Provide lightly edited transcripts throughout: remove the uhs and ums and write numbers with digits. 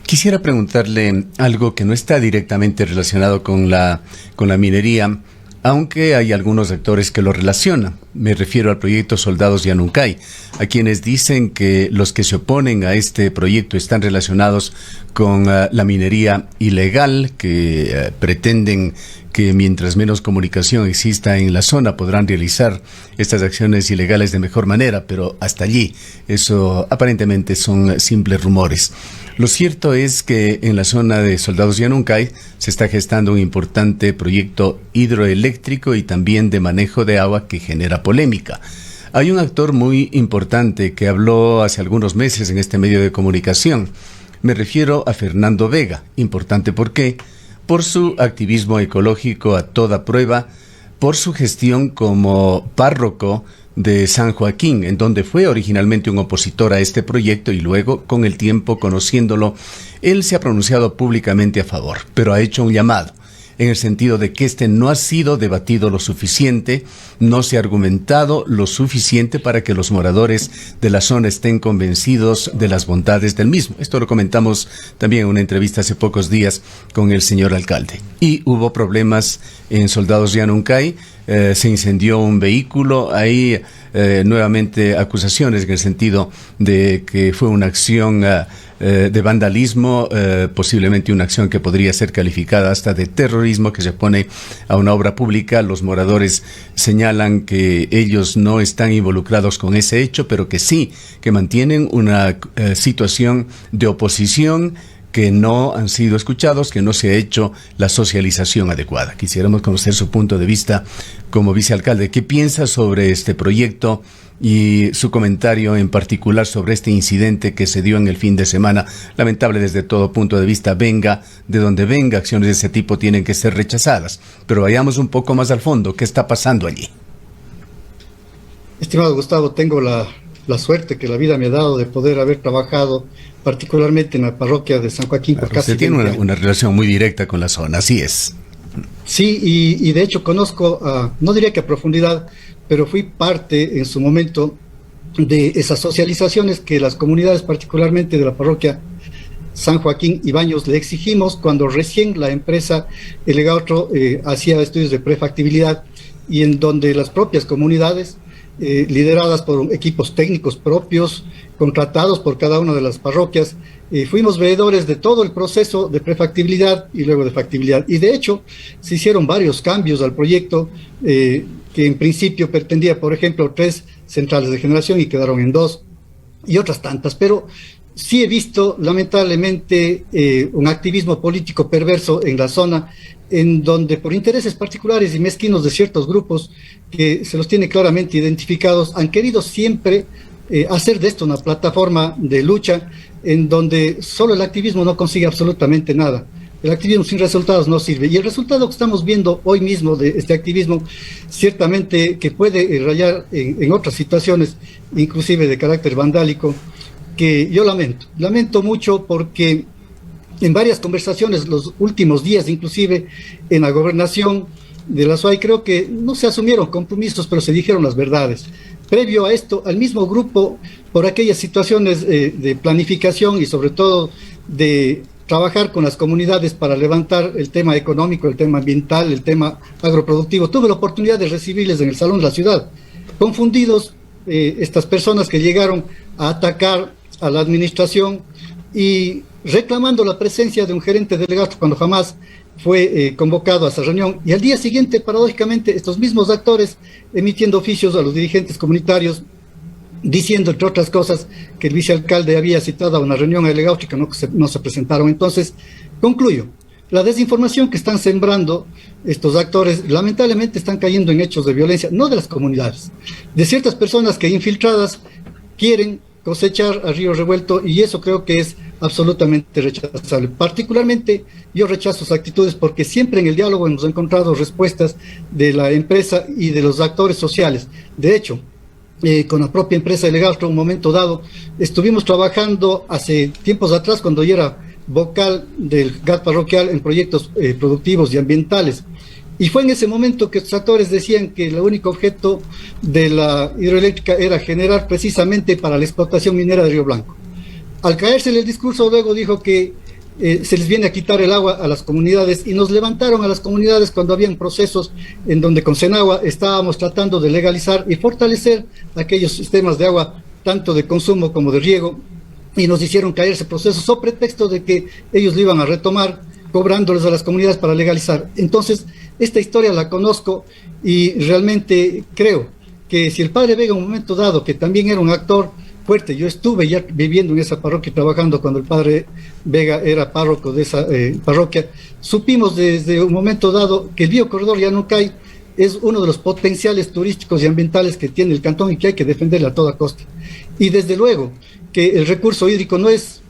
Quisiera preguntarle algo que no está directamente relacionado con la minería, aunque hay algunos actores que lo relacionan. Me refiero al proyecto Soldados Yanuncay, a quienes dicen que los que se oponen a este proyecto están relacionados con la minería ilegal, que pretenden que mientras menos comunicación exista en la zona podrán realizar estas acciones ilegales de mejor manera, pero hasta allí eso aparentemente son simples rumores. Lo cierto es que en la zona de Soldados Yanuncay se está gestando un importante proyecto hidroeléctrico y también de manejo de agua que genera polémica. Hay un actor muy importante que habló hace algunos meses en este medio de comunicación. Me refiero a Fernando Vega. Importante, ¿por qué? Por su activismo ecológico a toda prueba, por su gestión como párroco de San Joaquín, en donde fue originalmente un opositor a este proyecto y luego, con el tiempo, conociéndolo, él se ha pronunciado públicamente a favor, pero ha hecho un llamado, en el sentido de que este no ha sido debatido lo suficiente, no se ha argumentado lo suficiente para que los moradores de la zona estén convencidos de las bondades del mismo. Esto lo comentamos también en una entrevista hace pocos días con el señor alcalde. Y hubo problemas en Soldados Yanuncay, se incendió un vehículo, hay nuevamente acusaciones en el sentido de que fue una acción de vandalismo, posiblemente una acción que podría ser calificada hasta de terrorismo, que se opone a una obra pública. Los moradores señalan que ellos no están involucrados con ese hecho, pero que sí, que mantienen una situación de oposición, que no han sido escuchados, que no se ha hecho la socialización adecuada. Quisiéramos conocer su punto de vista como vicealcalde. ¿Qué piensa sobre este proyecto y su comentario en particular sobre este incidente que se dio en el fin de semana? Lamentable desde todo punto de vista, venga de donde venga, acciones de ese tipo tienen que ser rechazadas. Pero vayamos un poco más al fondo. ¿Qué está pasando allí? Estimado Gustavo, tengo la suerte que la vida me ha dado de poder haber trabajado particularmente en la parroquia de San Joaquín por casi 20 años. Usted tiene una relación muy directa con la zona, así es. Sí, y de hecho conozco, no diría que a profundidad, pero fui parte en su momento de esas socializaciones que las comunidades, particularmente de la parroquia San Joaquín y Baños, le exigimos cuando recién la empresa El Egautro hacía estudios de prefactibilidad, y en donde las propias comunidades, lideradas por equipos técnicos propios, contratados por cada una de las parroquias, fuimos veedores de todo el proceso de prefactibilidad y luego de factibilidad. Y de hecho, se hicieron varios cambios al proyecto, que en principio pretendía, por ejemplo, 3 centrales de generación y quedaron en 2, y otras tantas. Pero sí he visto, lamentablemente, un activismo político perverso en la zona, en donde por intereses particulares y mezquinos de ciertos grupos que se los tiene claramente identificados, han querido siempre hacer de esto una plataforma de lucha en donde solo el activismo no consigue absolutamente nada. El activismo sin resultados no sirve, y el resultado que estamos viendo hoy mismo de este activismo ciertamente que puede rayar en otras situaciones, inclusive de carácter vandálico, que yo lamento mucho, porque en varias conversaciones los últimos días, inclusive en la gobernación de la SUAY, creo que no se asumieron compromisos, pero se dijeron las verdades. Previo a esto, al mismo grupo, por aquellas situaciones de planificación y sobre todo de trabajar con las comunidades para levantar el tema económico, el tema ambiental, el tema agroproductivo, tuve la oportunidad de recibirles en el Salón de la Ciudad. Confundidos, estas personas que llegaron a atacar a la administración y reclamando la presencia de un gerente delegado cuando jamás fue convocado a esa reunión, y al día siguiente, paradójicamente, estos mismos actores emitiendo oficios a los dirigentes comunitarios, diciendo, entre otras cosas, que el vicealcalde había citado a una reunión a delegados y que no se presentaron. Entonces, concluyo, la desinformación que están sembrando estos actores lamentablemente están cayendo en hechos de violencia, no de las comunidades, de ciertas personas que infiltradas quieren cosechar a río revuelto, y eso creo que es absolutamente rechazable. Particularmente yo rechazo sus actitudes porque siempre en el diálogo hemos encontrado respuestas de la empresa y de los actores sociales. De hecho, con la propia empresa El Egautro, un momento dado, estuvimos trabajando hace tiempos atrás, cuando yo era vocal del GAT parroquial, en proyectos productivos y ambientales. Y fue en ese momento que los actores decían que el único objeto de la hidroeléctrica era generar precisamente para la explotación minera de Río Blanco. Al caérsele el discurso, luego dijo que se les viene a quitar el agua a las comunidades y nos levantaron a las comunidades cuando habían procesos en donde con Senagua estábamos tratando de legalizar y fortalecer aquellos sistemas de agua, tanto de consumo como de riego, y nos hicieron caer ese proceso sobre pretexto de que ellos lo iban a retomar, cobrándoles a las comunidades para legalizar. Entonces, esta historia la conozco y realmente creo que si el padre Vega en un momento dado, que también era un actor fuerte, yo estuve ya viviendo en esa parroquia y trabajando cuando el padre Vega era párroco de esa parroquia, supimos desde un momento dado que el biocorredor Llanuncay es uno de los potenciales turísticos y ambientales que tiene el cantón y que hay que defenderle a toda costa. Y desde luego que el recurso hídrico no es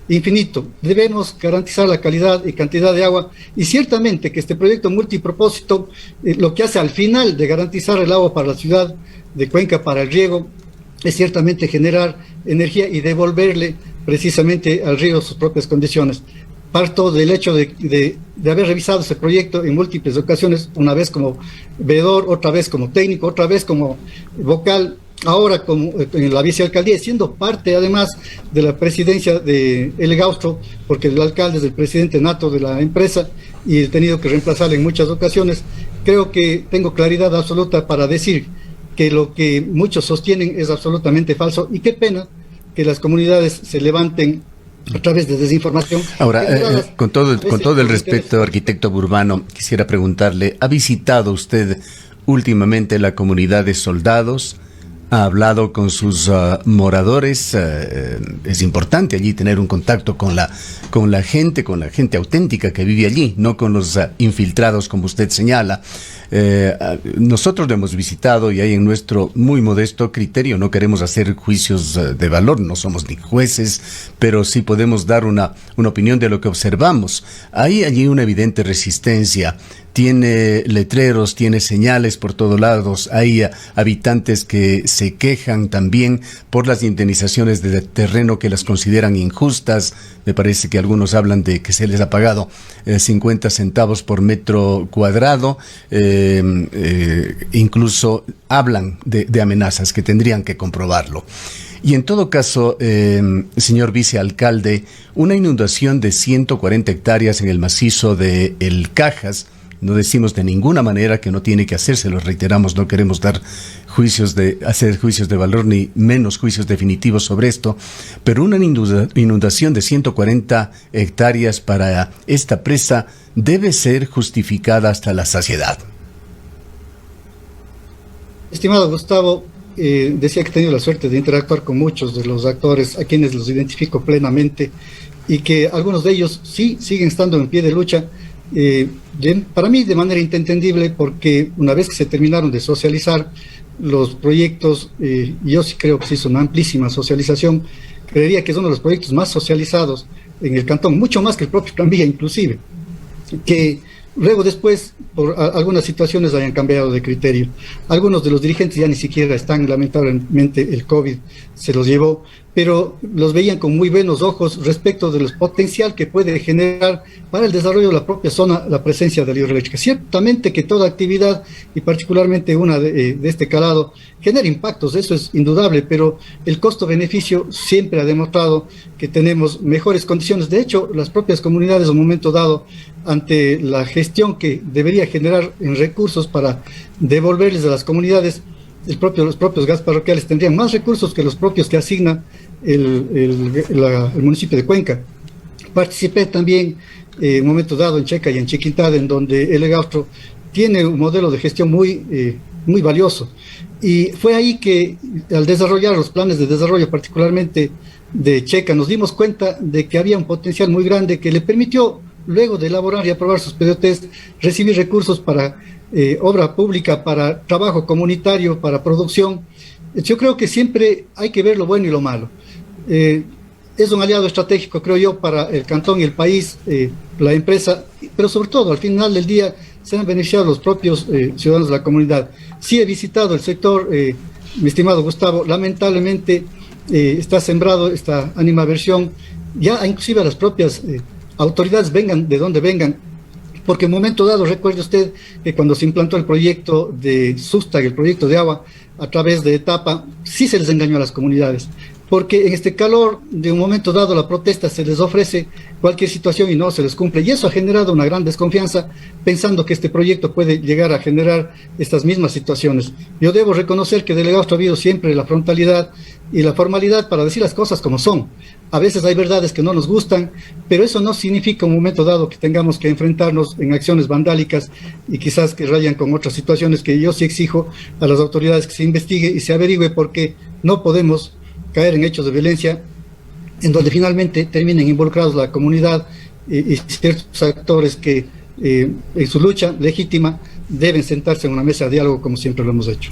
infinito, debemos garantizar la calidad y cantidad de agua, y ciertamente que este proyecto multipropósito lo que hace al final de garantizar el agua para la ciudad de Cuenca, para el riego, es ciertamente generar energía y devolverle precisamente al río sus propias condiciones. Parto del hecho de haber revisado ese proyecto en múltiples ocasiones, una vez como veedor, otra vez como técnico, otra vez como vocal, ahora como en la vicealcaldía, siendo parte además de la presidencia de El Gaustro, porque el alcalde es el presidente nato de la empresa y he tenido que reemplazarle en muchas ocasiones. Creo que tengo claridad absoluta para decir que lo que muchos sostienen es absolutamente falso, y qué pena que las comunidades se levanten a través de desinformación. Ahora, con todo el respeto, arquitecto Burbano, quisiera preguntarle, ¿ha visitado usted últimamente la comunidad de Soldados? ¿Ha hablado con sus moradores? Es importante allí tener un contacto con la gente auténtica que vive allí, no con los infiltrados como usted señala. Nosotros lo hemos visitado y hay en nuestro muy modesto criterio, no queremos hacer juicios de valor, no somos ni jueces, pero sí podemos dar una opinión de lo que observamos. Hay allí una evidente resistencia, tiene letreros, tiene señales por todos lados, hay habitantes que se quejan también por las indemnizaciones de terreno que las consideran injustas. Me parece que algunos hablan de que se les ha pagado 50 centavos por metro cuadrado, incluso hablan de amenazas que tendrían que comprobarlo. Y en todo caso, señor vicealcalde, una inundación de 140 hectáreas en el macizo de El Cajas, no decimos de ninguna manera que no tiene que hacerse, lo reiteramos, no queremos hacer juicios de valor ni menos juicios definitivos sobre esto, pero una inundación de 140 hectáreas para esta presa debe ser justificada hasta la saciedad. Estimado Gustavo, decía que he tenido la suerte de interactuar con muchos de los actores a quienes los identifico plenamente y que algunos de ellos sí siguen estando en pie de lucha. Para mí de manera inentendible, porque una vez que se terminaron de socializar los proyectos, yo sí creo que se hizo una amplísima socialización, creería que es uno de los proyectos más socializados en el cantón, mucho más que el propio Plan Vía inclusive, que luego después por algunas situaciones hayan cambiado de criterio. Algunos de los dirigentes ya ni siquiera están, lamentablemente el COVID se los llevó, pero los veían con muy buenos ojos respecto del potencial que puede generar para el desarrollo de la propia zona la presencia de la hidroeléctrica. Ciertamente que toda actividad, y particularmente una de este calado, genera impactos, eso es indudable, pero el costo-beneficio siempre ha demostrado que tenemos mejores condiciones. De hecho, las propias comunidades en un momento dado, ante la gestión que debería generar en recursos para devolverles a las comunidades, los propios gas parroquiales tendrían más recursos que los propios que asigna el municipio de Cuenca. Participé también en un momento dado en Checa y en Chiquintá, en donde el Gaustro tiene un modelo de gestión muy valioso. Y fue ahí que al desarrollar los planes de desarrollo, particularmente de Checa, nos dimos cuenta de que había un potencial muy grande que le permitió, luego de elaborar y aprobar sus PDOTs, recibir recursos para obra pública, para trabajo comunitario, para producción. Yo creo que siempre hay que ver lo bueno y lo malo. Es un aliado estratégico, creo yo, para el cantón y el país, la empresa, pero sobre todo, al final del día, se han beneficiado los propios ciudadanos de la comunidad. Sí he visitado el sector, mi estimado Gustavo, lamentablemente está sembrado esta animaversión, ya inclusive a las propias autoridades, vengan de donde vengan, porque en un momento dado, recuerde usted que cuando se implantó el proyecto de Sustag, el proyecto de agua, a través de Etapa, sí se les engañó a las comunidades. porque en este calor de un momento dado la protesta se les ofrece cualquier situación y no se les cumple, y eso ha generado una gran desconfianza, pensando que este proyecto puede llegar a generar estas mismas situaciones. Yo debo reconocer que delegados ha habido siempre la frontalidad y la formalidad para decir las cosas como son. A veces hay verdades que no nos gustan, pero eso no significa en un momento dado que tengamos que enfrentarnos en acciones vandálicas y quizás que rayan con otras situaciones, que yo sí exijo a las autoridades que se investigue y se averigüe, porque no podemos caer en hechos de violencia en donde finalmente terminen involucrados la comunidad y ciertos actores que en su lucha legítima deben sentarse en una mesa de diálogo, como siempre lo hemos hecho.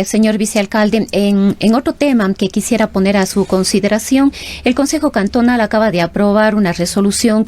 Señor vicealcalde, en otro tema que quisiera poner a su consideración, el Consejo Cantonal acaba de aprobar una resolución que